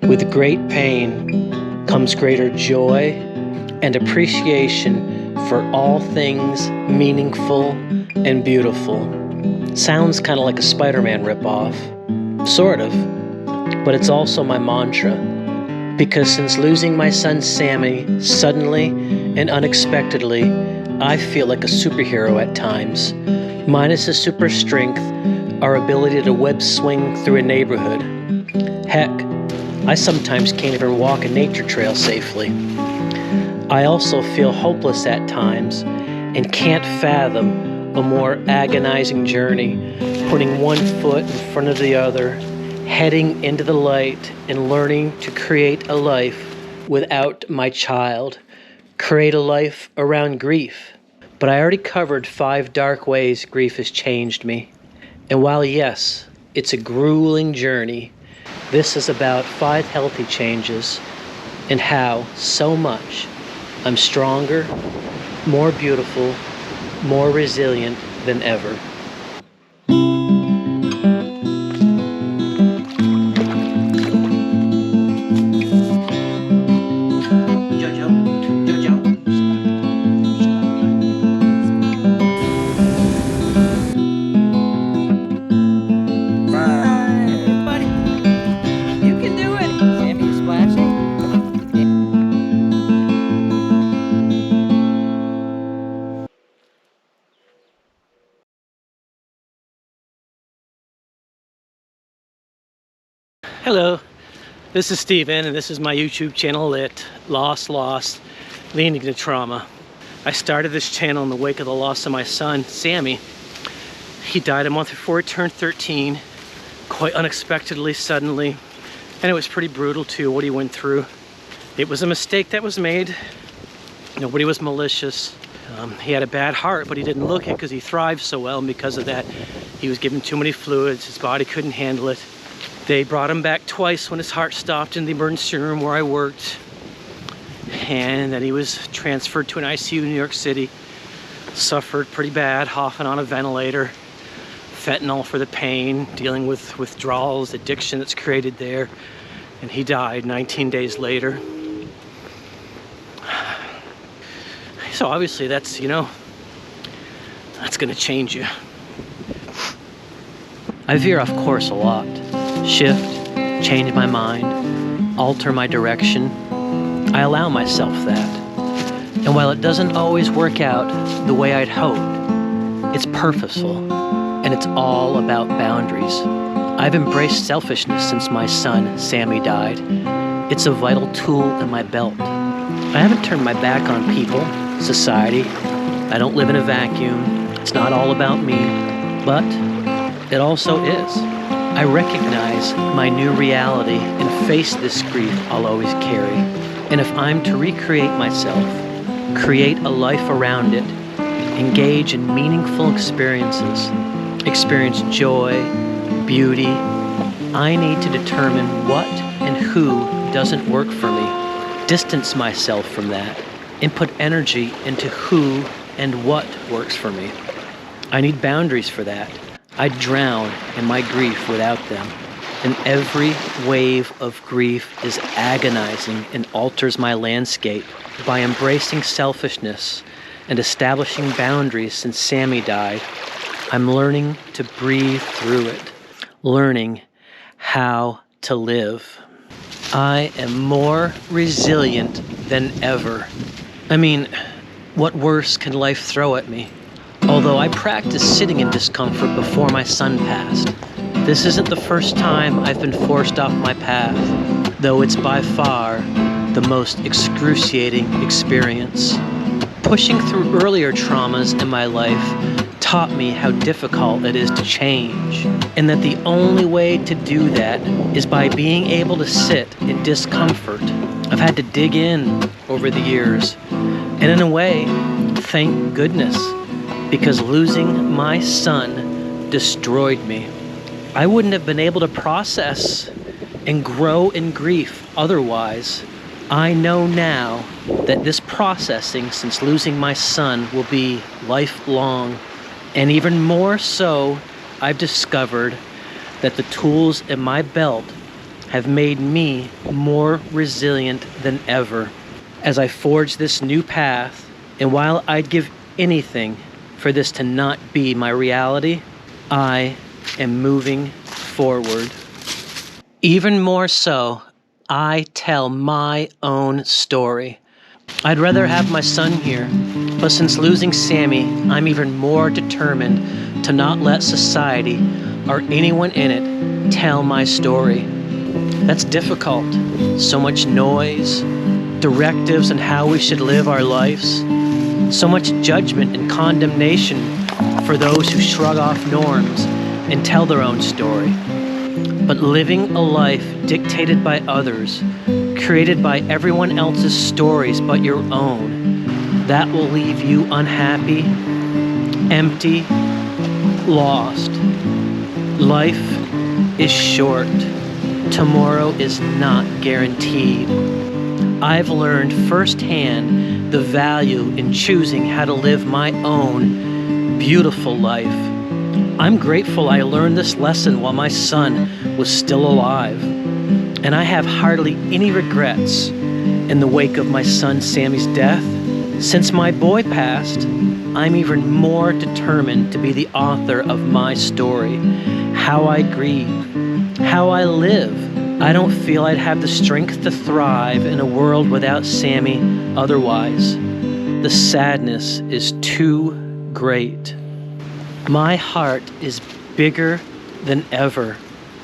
With great pain comes greater joy and appreciation for all things meaningful and beautiful. Sounds kind of like a Spider-Man ripoff. Sort of. But it's also my mantra. Because since losing my son Sammy suddenly and unexpectedly, I feel like a superhero at times. Minus his super strength, our ability to web swing through a neighborhood. Heck, I sometimes can't even walk a nature trail safely. I also feel hopeless at times and can't fathom a more agonizing journey, putting one foot in front of the other, heading into the light and learning to create a life without my child, create a life around grief. But I already covered 5 dark ways grief has changed me. And while yes, it's a grueling journey, this is about 5 healthy changes and how so much I'm stronger, more beautiful, more resilient than ever. Hello, this is Steven and this is my YouTube channel, Lit, Lost, Leaning to Trauma. I started this channel in the wake of the loss of my son, Sammy. He died a month before he turned 13, quite unexpectedly, suddenly, and it was pretty brutal too, what he went through. It was a mistake that was made. Nobody was malicious. He had a bad heart, but he didn't look it because he thrived so well, and because of that, he was given too many fluids, his body couldn't handle it. They brought him back twice when his heart stopped in the emergency room where I worked. And then he was transferred to an ICU in New York City. Suffered pretty bad, often on a ventilator. Fentanyl for the pain, dealing with withdrawals, addiction that's created there. And he died 19 days later. So obviously that's, that's gonna change you. I veer off course a lot. Shift, change my mind, alter my direction. I allow myself that. And while it doesn't always work out the way I'd hoped, it's purposeful, and it's all about boundaries. I've embraced selfishness since my son, Sammy, died. It's a vital tool in my belt. I haven't turned my back on people, society. I don't live in a vacuum. It's not all about me, but it also is. I recognize my new reality and face this grief I'll always carry. And if I'm to recreate myself, create a life around it, engage in meaningful experiences, experience joy, beauty, I need to determine what and who doesn't work for me, distance myself from that, and put energy into who and what works for me. I need boundaries for that. I drown in my grief without them, and every wave of grief is agonizing and alters my landscape. By embracing selfishness and establishing boundaries since Sammy died, I'm learning to breathe through it, learning how to live. I am more resilient than ever. I mean, what worse can life throw at me? Although I practiced sitting in discomfort before my son passed, this isn't the first time I've been forced off my path, though it's by far the most excruciating experience. Pushing through earlier traumas in my life taught me how difficult it is to change, and that the only way to do that is by being able to sit in discomfort. I've had to dig in over the years, and in a way, thank goodness, because losing my son destroyed me. I wouldn't have been able to process and grow in grief otherwise. I know now that this processing since losing my son will be lifelong. And even more so, I've discovered that the tools in my belt have made me more resilient than ever as I forge this new path. And while I'd give anything for this to not be my reality, I am moving forward. Even more so, I tell my own story. I'd rather have my son here, but since losing Sammy, I'm even more determined to not let society or anyone in it tell my story. That's difficult. So much noise, directives on how we should live our lives, so much judgment and condemnation for those who shrug off norms and tell their own story. But living a life dictated by others, created by everyone else's stories but your own, that will leave you unhappy, empty, lost. Life is short. Tomorrow is not guaranteed. I've learned firsthand the value in choosing how to live my own beautiful life. I'm grateful I learned this lesson while my son was still alive, and I have hardly any regrets in the wake of my son Sammy's death. Since my boy passed, I'm even more determined to be the author of my story, how I grieve, how I live. I don't feel I'd have the strength to thrive in a world without Sammy otherwise. The sadness is too great. My heart is bigger than ever,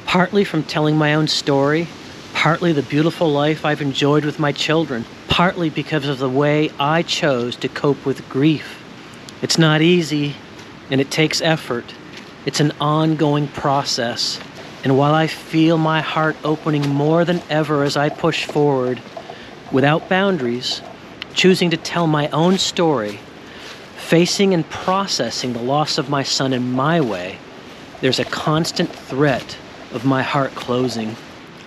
partly from telling my own story, partly the beautiful life I've enjoyed with my children, partly because of the way I chose to cope with grief. It's not easy, and it takes effort. It's an ongoing process. And while I feel my heart opening more than ever as I push forward, without boundaries, choosing to tell my own story, facing and processing the loss of my son in my way, there's a constant threat of my heart closing.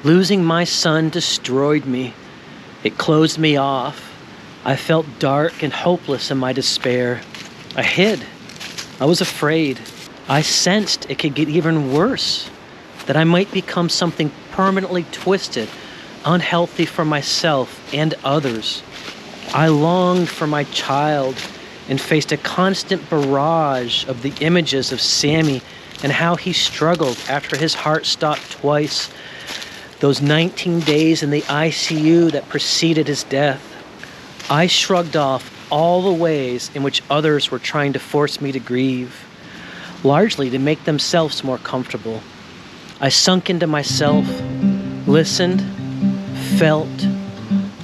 Losing my son destroyed me. It closed me off. I felt dark and hopeless in my despair. I hid. I was afraid. I sensed it could get even worse, that I might become something permanently twisted, unhealthy for myself and others. I longed for my child and faced a constant barrage of the images of Sammy and how he struggled after his heart stopped twice, those 19 days in the ICU that preceded his death. I shrugged off all the ways in which others were trying to force me to grieve, largely to make themselves more comfortable. I sunk into myself, listened, felt,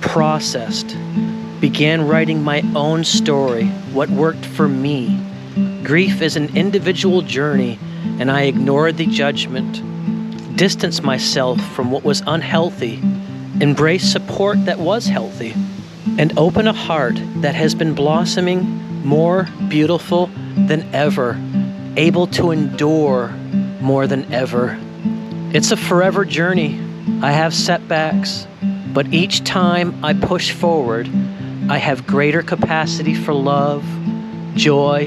processed, began writing my own story, what worked for me. Grief is an individual journey, and I ignored the judgment, distanced myself from what was unhealthy, embraced support that was healthy, and opened a heart that has been blossoming more beautiful than ever, able to endure more than ever. It's a forever journey. I have setbacks, but each time I push forward, I have greater capacity for love, joy,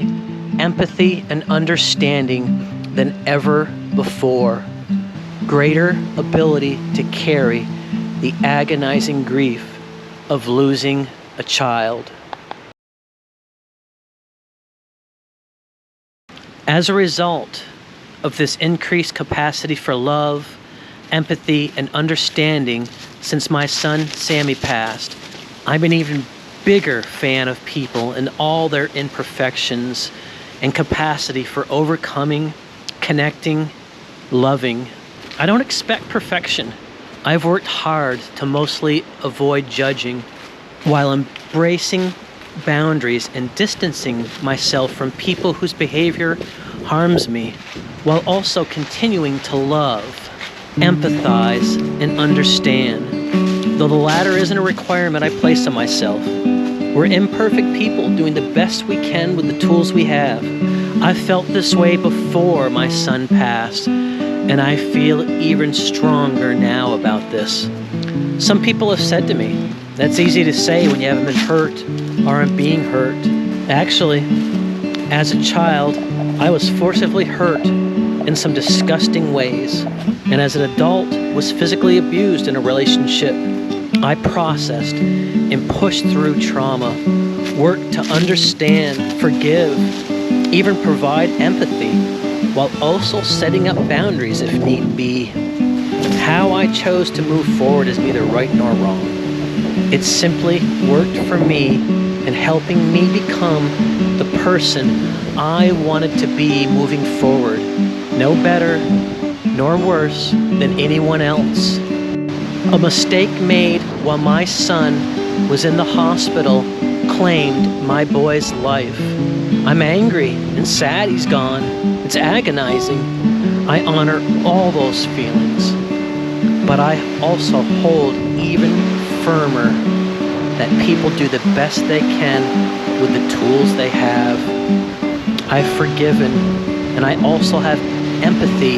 empathy, and understanding than ever before. Greater ability to carry the agonizing grief of losing a child. As a result of this increased capacity for love, empathy, and understanding since my son Sammy passed, I'm an even bigger fan of people and all their imperfections and capacity for overcoming, connecting, loving. I don't expect perfection. I've worked hard to mostly avoid judging while embracing boundaries and distancing myself from people whose behavior harms me, while also continuing to love, empathize, and understand, though the latter isn't a requirement I place on myself. We're imperfect people doing the best we can with the tools we have. I felt this way before my son passed, and I feel even stronger now about this. Some people have said to me, that's easy to say when you haven't been hurt or aren't being hurt. Actually, as a child, I was forcibly hurt in some disgusting ways, and as an adult was physically abused in a relationship. I processed and pushed through trauma, worked to understand, forgive, even provide empathy, while also setting up boundaries if need be. How I chose to move forward is neither right nor wrong. It simply worked for me in helping me become the person I wanted to be moving forward, no better nor worse than anyone else. A mistake made while my son was in the hospital claimed my boy's life. I'm angry and sad he's gone. It's agonizing. I honor all those feelings, but I also hold even firmer that people do the best they can with the tools they have. I've forgiven, and I also have empathy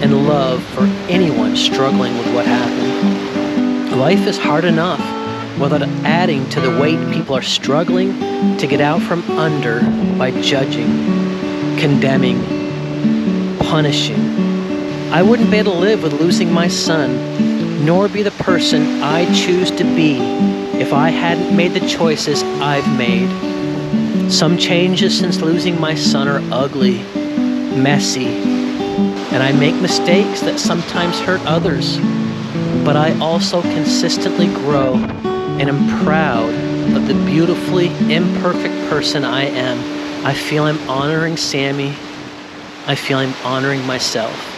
and love for anyone struggling with what happened. Life is hard enough without adding to the weight people are struggling to get out from under by judging, condemning, punishing. I wouldn't be able to live with losing my son, nor be the person I choose to be if I hadn't made the choices I've made. Some changes since losing my son are ugly, messy, and I make mistakes that sometimes hurt others. But I also consistently grow and am proud of the beautifully imperfect person I am. I feel I'm honoring Sammy. I feel I'm honoring myself.